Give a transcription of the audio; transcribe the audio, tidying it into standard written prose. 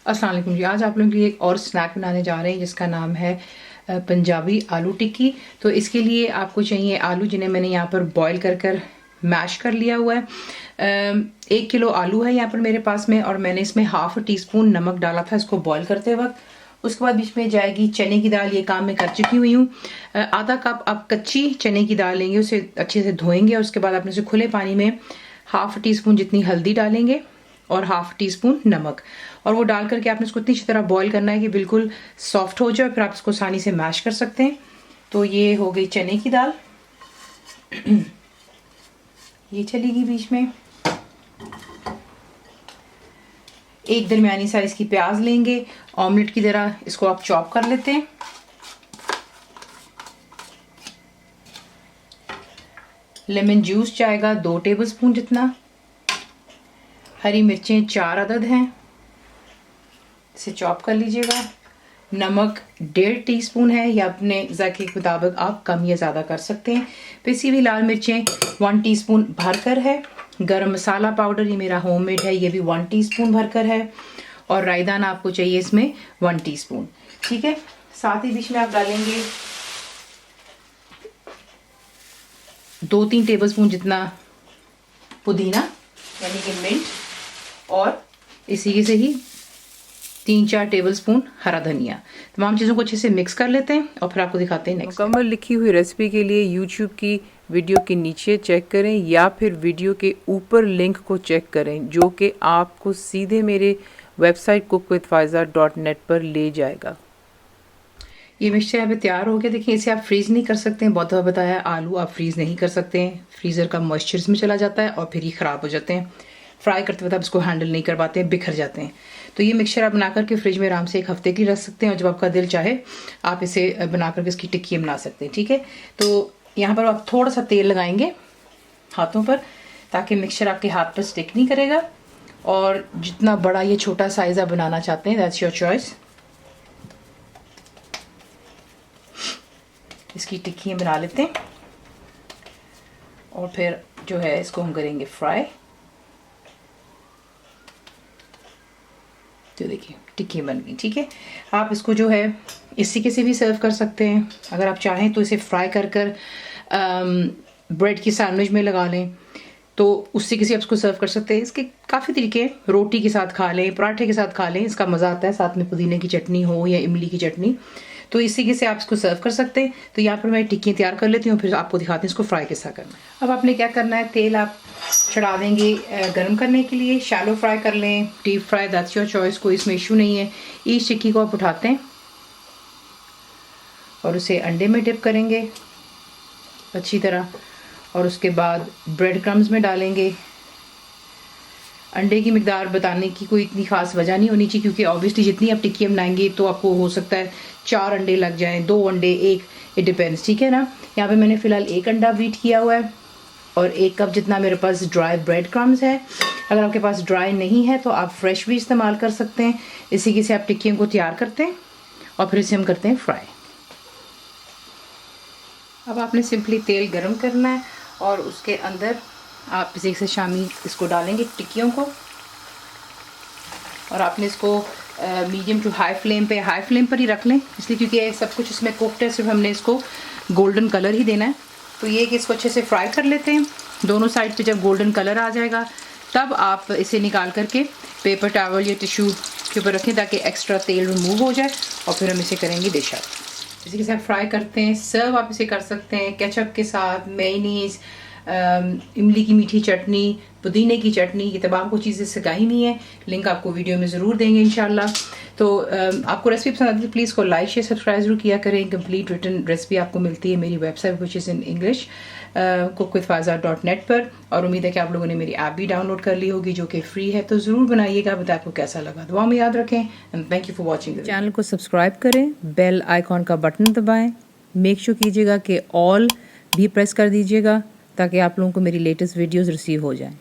अस्सलाम वालेकुम जी। आज आप लोगों के लिए एक और स्नैक बनाने जा रहे हैं जिसका नाम है पंजाबी आलू टिक्की। तो इसके लिए आपको चाहिए आलू, जिन्हें मैंने यहाँ पर बॉईल कर मैश कर लिया हुआ है। 1 किलो आलू है यहाँ पर मेरे पास में, और मैंने इसमें ½ टीस्पून नमक डाला था इसको बॉईल करते वक्त। उसके बाद बीच में जाएगी चने की दाल, ये काम मैं कर चुकी हुई हूँ। आधा कप आप कच्ची चने की दाल लेंगे, उसे अच्छे से धोएंगे और उसके बाद आपने उसे खुले पानी में ½ टीस्पून जितनी हल्दी डालेंगे और ½ टीस्पून नमक, और वो डाल करके आपने इसको इतनी अच्छी तरह बॉईल करना है कि बिल्कुल सॉफ्ट हो जाए, फिर आप इसको आसानी से मैश कर सकते हैं। तो ये हो गई चने की दाल, ये चलेगी बीच में। एक दरमियानी साइज की प्याज लेंगे, ऑमलेट की तरह इसको आप चॉप कर लेते हैं। लेमन जूस जाएगा 2 टेबलस्पून जितना। हरी मिर्चें 4 अदद हैं, इसे चॉप कर लीजिएगा। नमक 1.5 टीस्पून है, या अपने जायके के मुताबिक आप कम या ज़्यादा कर सकते हैं। पिसी हुई लाल मिर्चें 1 टीस्पून भरकर है। गरम मसाला पाउडर, ये मेरा होममेड है, ये भी 1 टीस्पून भरकर है। और रायदान आपको चाहिए इसमें 1 टीस्पून। ठीक है, साथ ही बीच में आप डालेंगे 2-3 टेबलस्पून जितना पुदीना यानी कि मिंट, और इसी से ही 3-4 टेबलस्पून हरा धनिया। तमाम चीज़ों को अच्छे से मिक्स कर लेते हैं और फिर आपको दिखाते हैं नेक्स्ट। मुकम्मल लिखी हुई रेसिपी के लिए यूट्यूब की वीडियो के नीचे चेक करें या फिर वीडियो के ऊपर लिंक को चेक करें, जो कि आपको सीधे मेरे वेबसाइट cookWithFaiza.net पर ले जाएगा। ये मिक्सचर यहाँ पे तैयार हो गया। देखिए, इसे आप फ्रीज़ नहीं कर सकते हैं, बहुत दफ़ा बताया, आलू आप फ्रीज़ नहीं कर सकते हैं, फ्रीज़र का मॉइस्चर इसमें चला जाता है और फिर ये ख़राब हो जाते हैं। फ्राई करते वक्त आप इसको हैंडल नहीं कर पाते हैं, बिखर जाते हैं। तो ये मिक्सचर आप बना करके फ्रिज में आराम से 1 हफ्ते के लिए रख सकते हैं, और जब आपका दिल चाहे आप इसे बना करके इसकी टिक्की बना सकते हैं। ठीक है, तो यहाँ पर आप थोड़ा सा तेल लगाएंगे हाथों पर, ताकि मिक्सचर आपके हाथ पर स्टिक नहीं करेगा। और जितना बड़ा ये छोटा साइज़ आप बनाना चाहते हैं, दैट्स योर चॉइस। इसकी टिक्की बना लेते हैं और फिर जो है इसको हम करेंगे फ्राई। तो देखिए टिक्की बन गई। ठीक है, आप इसको जो है इसी के से भी सर्व कर सकते हैं। अगर आप चाहें तो इसे फ्राई कर ब्रेड की सैंडविच में लगा लें, तो उससे किसी आप इसको सर्व कर सकते हैं। इसके काफ़ी तरीके, रोटी के साथ खा लें, पराठे के साथ खा लें, इसका मज़ा आता है। साथ में पुदीने की चटनी हो या इमली की चटनी, तो इसी के से आप इसको सर्व कर सकते हैं। तो यहाँ पर मैं टिक्कियाँ तैयार कर लेती हूँ, फिर आपको दिखाती हूँ इसको फ्राई कैसा करना है। अब आपने क्या करना है, तेल आप चढ़ा देंगे गर्म करने के लिए। शैलो फ्राई कर लें, deep fry, that's your choice, कोई इसमें इशू नहीं है। इस टिक्की को आप उठाते हैं और उसे अंडे में डिप करेंगे अच्छी तरह, और उसके बाद ब्रेड क्रम्स में डालेंगे। अंडे की मिकदार बताने की कोई इतनी खास वजह नहीं होनी चाहिए, क्योंकि ऑब्वियसली जितनी आप टिक्की बनाएंगे तो आपको हो सकता है 4 अंडे लग जाएं, 2 अंडे, 1, इट डिपेंड्स। ठीक है ना। यहाँ पे मैंने फ़िलहाल 1 अंडा बीट किया हुआ है, और 1 कप जितना मेरे पास ड्राई ब्रेड क्रम्स है। अगर आपके पास ड्राई नहीं है तो आप फ्रेश भी इस्तेमाल कर सकते हैं। इसी के से आप टिक्कियों को तैयार करते हैं और फिर इसे हम करते हैं फ्राई। अब आपने सिंपली तेल गरम करना है और उसके अंदर आप इसी से शामी इसको डालेंगे टिक्कियों को, और आपने इसको मीडियम टू हाई फ्लेम पर ही रख लें, इसलिए क्योंकि सब कुछ इसमें कुक्ड है, सिर्फ हमने इसको गोल्डन कलर ही देना है। तो ये कि इसको अच्छे से फ्राई कर लेते हैं दोनों साइड पे। जब गोल्डन कलर आ जाएगा तब आप इसे निकाल करके पेपर टॉवल या टिश्यू के ऊपर रखें, ताकि एक्स्ट्रा तेल रिमूव हो जाए, और फिर हम इसे करेंगे डिश आउट। इसी के साथ फ्राई करते हैं। सर्व आप इसे कर सकते हैं केचप के साथ, मेयोनीज़, इमली की मीठी चटनी, पुदीने की चटनी, ये तमाम कुछ चीज़ें सिखाई नहीं है, लिंक आपको वीडियो में ज़रूर देंगे इंशाल्लाह। तो आपको रेसिपी पसंद आती है तो प्लीज़ को लाइक शेयर सब्सक्राइब जरूर किया करें। कंप्लीट रिटन रेसिपी आपको मिलती है मेरी website which is in English, cookWithFaiza.net पर। और उम्मीद है कि आप लोगों ने मेरी ऐप भी डाउनलोड कर ली होगी, जो कि फ्री है। तो ज़रूर बनाइएगा, बताएं आपको कैसा लगा। दुआ में याद रखें, and thank you for watching. Channel को सब्सक्राइब करें, बेल आइकॉन का बटन दबाएं, मेक श्योर कीजिएगा कि ऑल भी प्रेस कर दीजिएगा, ताकि आप लोगों को मेरी लेटेस्ट वीडियोस रिसीव हो जाएं।